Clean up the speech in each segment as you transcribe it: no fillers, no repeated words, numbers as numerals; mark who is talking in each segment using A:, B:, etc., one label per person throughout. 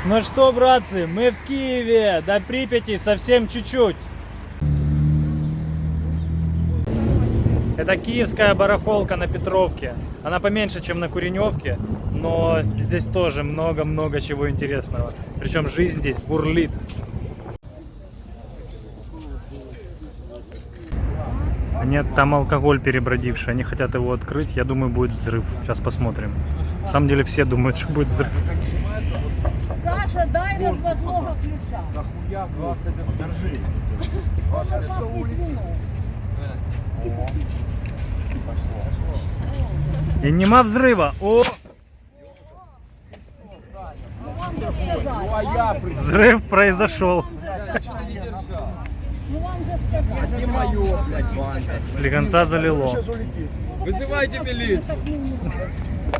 A: Ну что, братцы, мы в Киеве, до Припяти совсем чуть-чуть. Это киевская барахолка на Петровке. Она поменьше, чем на Куреневке, но здесь тоже много-много чего интересного. Причем жизнь здесь бурлит. Нет, там алкоголь перебродивший, они хотят его открыть, я думаю, будет взрыв. Сейчас посмотрим. На самом деле все думают, что будет взрыв.
B: Саша, дай разводного ключа.
C: Нахуя 20 держи.
A: И нема взрыва. О!
C: Ну а я
A: Взрыв произошел.
B: Ну вам же сказали.
C: не мое, блядь, банка.
A: Слегонца залило.
C: Вызывайте милицию.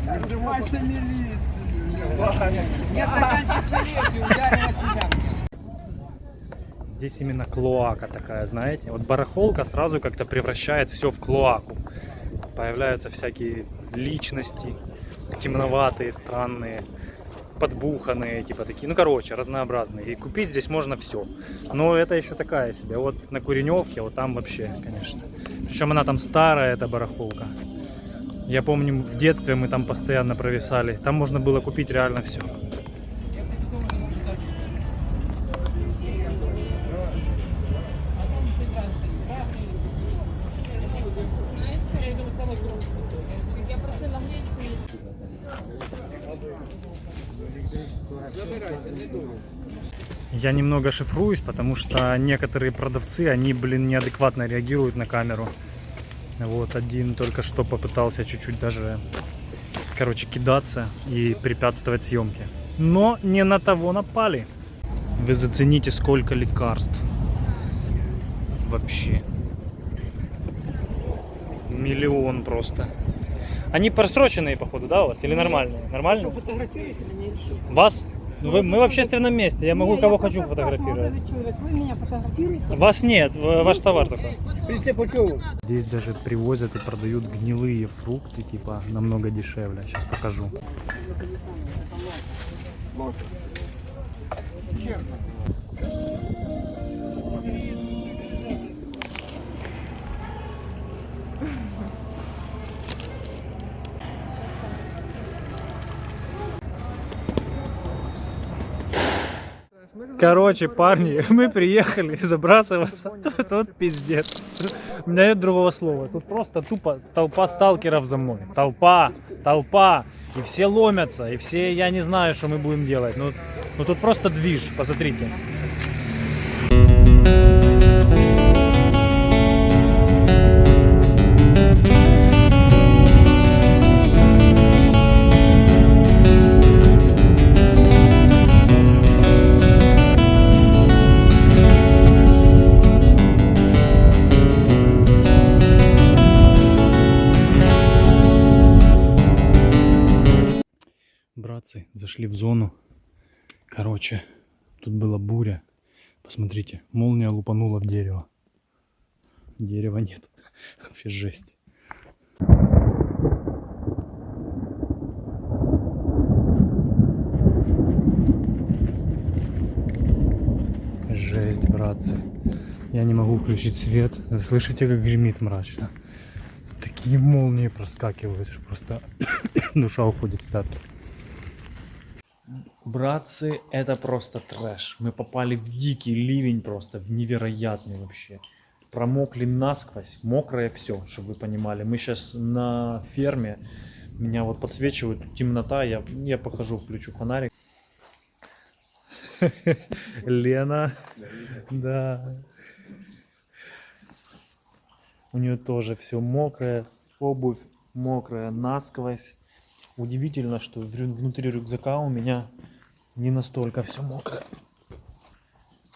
C: Вызывайте милицию. Не стаканчик милиции, ударила себя.
A: Здесь именно клоака такая, знаете. Вот барахолка сразу как-то превращает все в клоаку. Появляются всякие личности, темноватые, странные, подбуханные, типа такие. Ну, короче, разнообразные. И купить здесь можно все. Но это еще такая себе. Вот на Куреневке, вот там вообще, конечно. Причем она там старая, эта барахолка. Я помню, в детстве мы там постоянно провисали. Там можно было купить реально все. Я немного шифруюсь, потому что некоторые продавцы, они, неадекватно реагируют на камеру. Вот один только что попытался чуть-чуть даже, кидаться и препятствовать съемке. Но не на того напали. Вы зацените, сколько лекарств. Вообще. Миллион просто. Они просроченные, походу, да, у вас? Или нормальные? Нормальные?
B: Фотографируете меня или что?
A: Вас? Мы в общественном месте, я могу кого хочу фотографировать.
B: Вы меня фотографируете?
A: Вас нет, ваш товар только.
C: Принцип учёбы.
A: Здесь даже привозят и продают гнилые фрукты, типа, намного дешевле. Сейчас покажу. Короче, парни, мы приехали забрасываться. Тут пиздец. У меня нет другого слова. Тут просто тупо толпа сталкеров за мной. Толпа. И все ломятся. И все, я не знаю, что мы будем делать. Ну тут просто движ, посмотрите. Братцы, зашли в зону. Короче, тут была буря. Посмотрите, молния лупанула в дерево. Дерева нет. Вообще жесть. Жесть, братцы. Я не могу включить свет. Вы слышите, как гремит мрачно? Такие молнии проскакивают, что просто душа уходит в пятки. Братцы, это просто трэш. Мы попали в дикий ливень просто, в невероятный вообще. Промокли насквозь, мокрое все, чтобы вы понимали. Мы сейчас на ферме, меня вот подсвечивает темнота, я покажу, включу фонарик. Лена, да. У нее тоже все мокрое, обувь мокрая насквозь. Удивительно, что внутри рюкзака у меня не настолько все мокрое.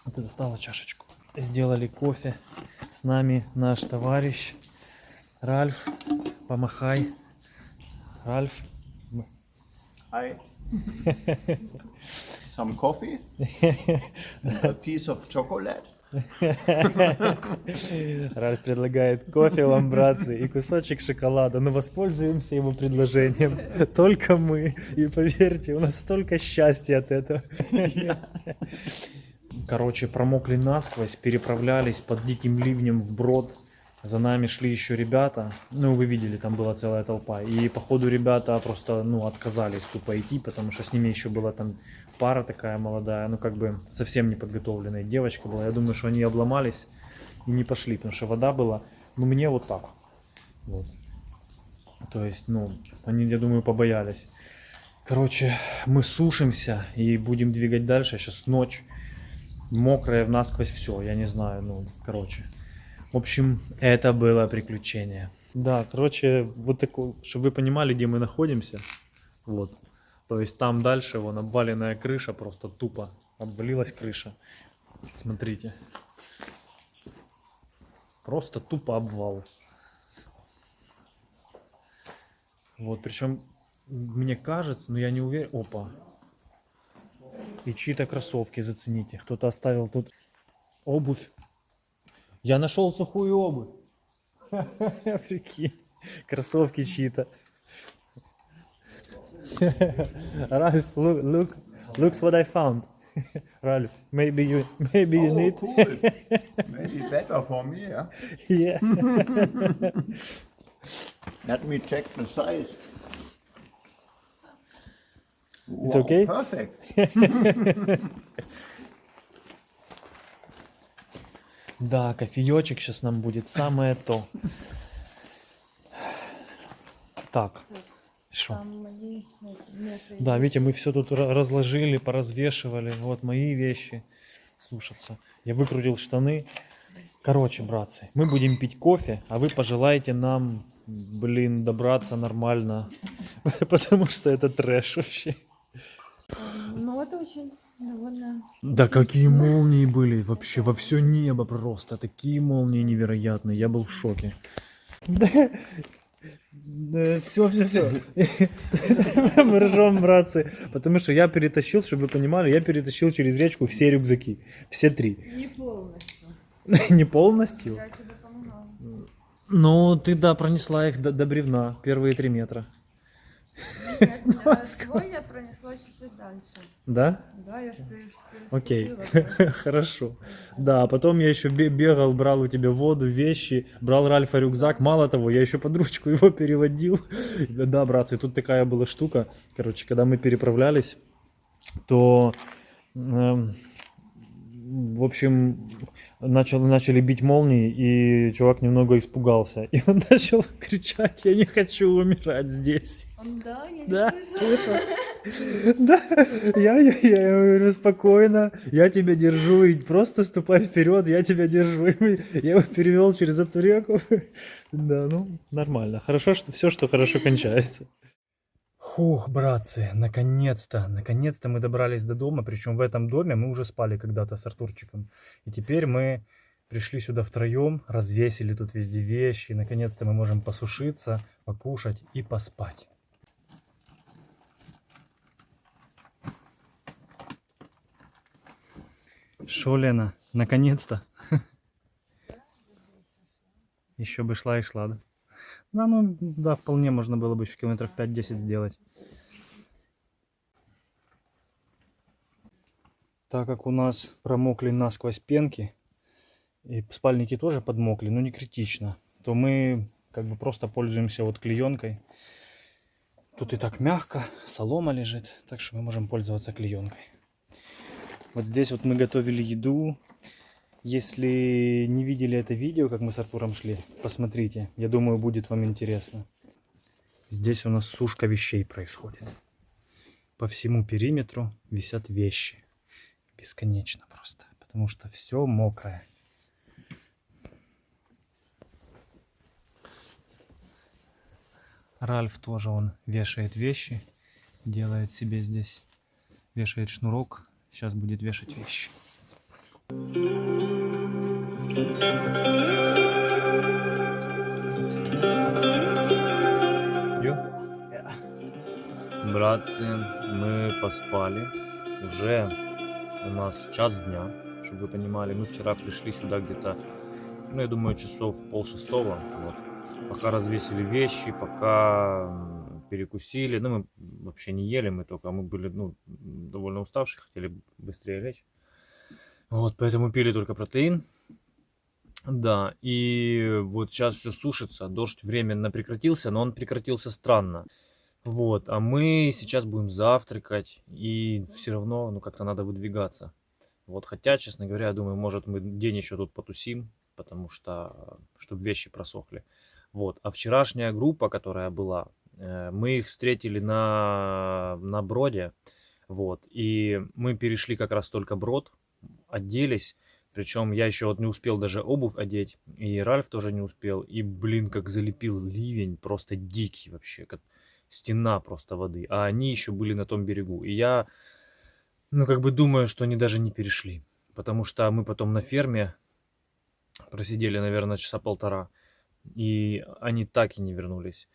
A: Вот я достала чашечку. Сделали кофе. С нами наш товарищ Ральф. Помахай. Ральф.
D: Hi. Some coffee, a piece of chocolate.
A: Ральф предлагает кофе вам, братцы, и кусочек шоколада. Но воспользуемся его предложением. Только мы. И поверьте, у нас столько счастья от этого. Короче, промокли насквозь, переправлялись под диким ливнем вброд. За нами шли еще ребята. Ну, вы видели, там была целая толпа. И походу ребята просто, отказались тупо идти, потому что с ними еще была там пара такая молодая, как бы совсем неподготовленная девочка была. Я думаю, что они обломались и не пошли, потому что вода была, мне вот так. Вот. То есть, они, я думаю, побоялись. Короче, мы сушимся и будем двигать дальше. Сейчас ночь. Мокрая насквозь все, я не знаю, короче. В общем, это было приключение. Да, короче, вот такое, чтобы вы понимали, где мы находимся. Вот. То есть там дальше вон обваленная крыша, просто тупо обвалилась крыша. Смотрите. Просто тупо обвал. Вот, причем, мне кажется, но я не уверен. Опа. И чьи-то кроссовки, зацените. Кто-то оставил тут обувь. Я нашел сухую обувь. Прикинь. Кроссовки чьи-то. Ralph, looks what I found. Ralph, maybe you need.
D: Cool. Maybe better for me, yeah?
A: Yeah.
D: Let me check the size.
A: It's okay?
D: Perfect.
A: Да, кофеечек сейчас нам будет самое то. Так. Что? Да, видите, мы все тут разложили, поразвешивали. Вот мои вещи сушатся. Я выкрутил штаны. Короче, братцы, мы будем пить кофе, а вы пожелаете нам, добраться нормально. Потому что это трэш вообще.
E: Ну, это очень довольно...
A: Да какие молнии были вообще, во все небо просто. Такие молнии невероятные, я был в шоке. Все. Мы ржем, братцы. Потому что я перетащил, чтобы вы понимали, я перетащил через речку все рюкзаки. Все 3.
E: Не полностью.
A: Не полностью?
E: Я тебе помогала.
A: Ну, ты, да, пронесла их до бревна, первые 3 метра.
E: Свой я пронесла чуть-чуть дальше.
A: Да?
E: Да, я же
A: Окей, хорошо. Да, а потом я еще бегал, брал у тебя воду, вещи, брал Ральфа рюкзак. Мало того, я еще под ручку его переводил. Да, братцы, тут такая была штука. Короче, когда мы переправлялись, то, в общем, начали бить молнии, и чувак немного испугался. И он начал кричать: я не хочу умирать здесь.
E: Да, я
A: Да, слышал? Да, я говорю, спокойно, я тебя держу, и просто ступай вперед, я тебя держу. Я его перевел через эту реку. Да, нормально. Хорошо, что все, что хорошо кончается. Фух, братцы, наконец-то мы добрались до дома, причем в этом доме мы уже спали когда-то с Артурчиком. И теперь мы пришли сюда втроем, развесили тут везде вещи, наконец-то мы можем посушиться, покушать и поспать. Шо, Лена, наконец-то? Еще бы шла и шла, да? Да, вполне можно было бы еще километров 5-10 сделать. Так как у нас промокли насквозь пенки, и спальники тоже подмокли, но не критично, то мы как бы просто пользуемся вот клеенкой. Тут и так мягко, солома лежит, так что мы можем пользоваться клеенкой. Вот здесь вот мы готовили еду. Если не видели это видео, как мы с Артуром шли, посмотрите. Я думаю, будет вам интересно. Здесь у нас сушка вещей происходит. По всему периметру висят вещи. Бесконечно просто. Потому что все мокрое. Ральф тоже, он вешает вещи. Делает себе здесь. Вешает шнурок. Сейчас будет вешать вещи. Братцы, мы поспали. Уже у нас час дня. чтобы вы понимали. Мы вчера пришли сюда где-то, ну, я думаю, часов 5:30. Вот. Пока развесили вещи, пока перекусили. Ну, мы вообще не ели, мы были, ну, довольно уставшие, хотели быстрее лечь. Вот, поэтому пили только протеин. Да, и вот сейчас все сушится, дождь временно прекратился, но он прекратился странно. Вот, а мы сейчас будем завтракать, и все равно, ну, как-то надо выдвигаться. Вот, хотя, честно говоря, я думаю, может, мы день еще тут потусим, потому что, чтобы вещи просохли. Вот, а вчерашняя группа, которая была, мы их встретили на броде, вот, и мы перешли как раз только брод, оделись, причем я еще вот не успел даже обувь одеть, и Ральф тоже не успел, и, блин, как залепил ливень, просто дикий вообще, как стена просто воды, а они еще были на том берегу, и я, ну, как бы думаю, что они даже не перешли, потому что мы потом на ферме просидели, наверное, часа полтора, и они так и не вернулись.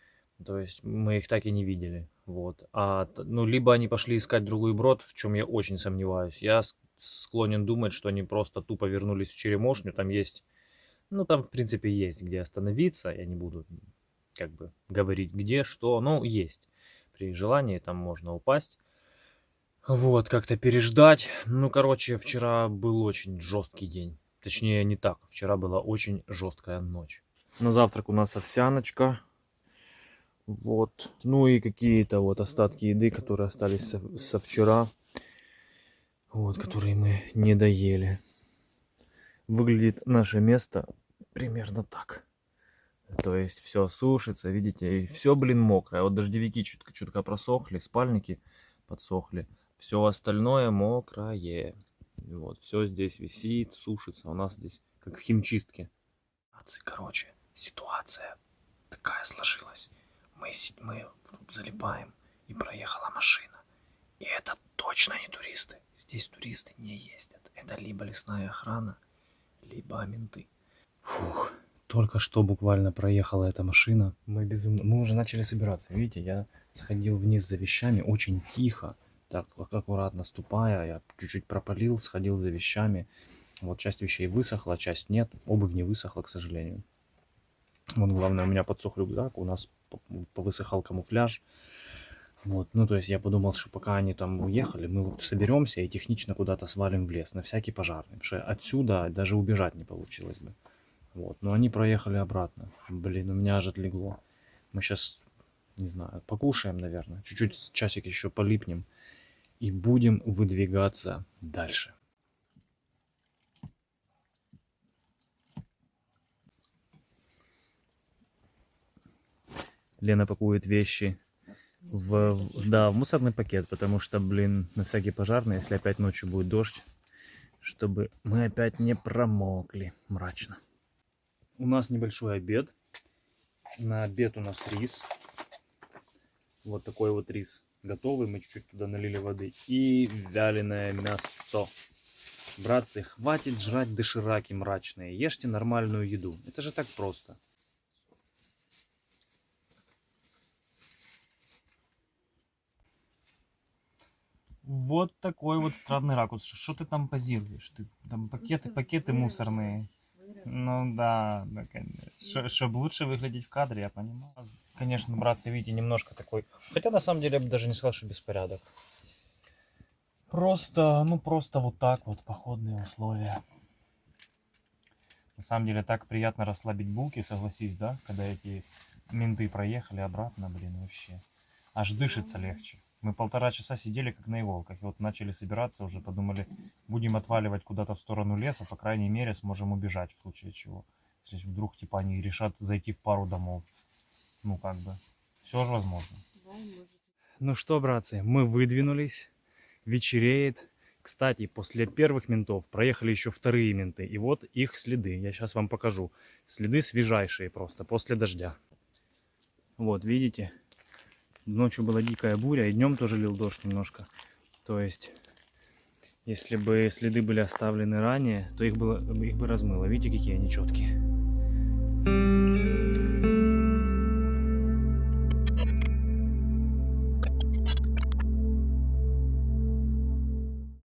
A: То есть мы их так и не видели. Вот. Ну, либо они пошли искать другой брод, в чем я очень сомневаюсь. Я склонен думать, что они просто тупо вернулись в Черемошню. Там есть, ну, там, в принципе, есть где остановиться. Я не буду, как бы, говорить где, что, но есть. При желании там можно упасть. Вот, как-то переждать. Ну, короче, вчера был очень жесткий день. Точнее, не так. Вчера была очень жесткая ночь. На завтрак у нас овсяночка. Вот. Ну и какие-то вот остатки еды, которые остались со вчера. Вот, которые мы не доели. Выглядит наше место примерно так. То есть все сушится, видите, и все, блин, мокрое. Вот дождевики чутка просохли, спальники подсохли. Все остальное мокрое. Вот, все здесь висит, сушится. У нас здесь как в химчистке. Короче, ситуация такая сложилась. Мы тут залипаем, и проехала машина. И это точно не туристы. Здесь туристы не ездят. Это либо лесная охрана, либо менты. Фух, только что буквально проехала эта машина. Мы уже начали собираться. Видите, я сходил вниз за вещами очень тихо, так аккуратно ступая. Я чуть-чуть пропалил, сходил за вещами. Вот часть вещей высохла, часть нет. Обувь не высохла, к сожалению. Вот главное, у меня подсох рюкзак, у нас повысыхал камуфляж. Вот, ну то есть я подумал, что пока они там уехали, мы вот соберемся и технично куда-то свалим в лес, на всякий пожарный. Потому что отсюда даже убежать не получилось бы. Вот, но они проехали обратно. Блин, у меня аж отлегло. Мы сейчас, не знаю, покушаем, наверное. Чуть-чуть часик еще полипнем. И будем выдвигаться дальше. Лена пакует вещи в мусорный пакет, потому что, блин, на всякий пожарный, если опять ночью будет дождь, чтобы мы опять не промокли мрачно. У нас небольшой обед. На обед у нас рис. Вот такой вот рис готовый. Мы чуть-чуть туда налили воды. И вяленое мясо. Братцы, хватит жрать дошираки мрачные. Ешьте нормальную еду. Это же так просто. Вот такой вот странный ракурс. Что ты там позируешь? Ты там пакеты мусорные. Ну да, конечно. Чтобы лучше выглядеть в кадре, я понимаю. Конечно, братцы, видите, немножко такой... Хотя на самом деле я бы даже не сказал, что беспорядок. Просто вот так вот, походные условия. На самом деле так приятно расслабить булки, согласись, да? Когда эти менты проехали обратно, блин, вообще. Аж дышится легче. Мы 1,5 часа сидели как на иголках. И вот начали собираться, уже подумали, будем отваливать куда-то в сторону леса. По крайней мере, сможем убежать в случае чего. Если вдруг, типа, они решат зайти в пару домов. Ну, как бы, все же возможно. Ну что, братцы, мы выдвинулись. Вечереет. Кстати, после первых ментов проехали еще вторые менты. И вот их следы. Я сейчас вам покажу. Следы свежайшие просто, после дождя. Вот, видите? Ночью была дикая буря, и днем тоже лил дождь немножко. То есть, если бы следы были оставлены ранее, то их бы размыло. Видите, какие они четкие.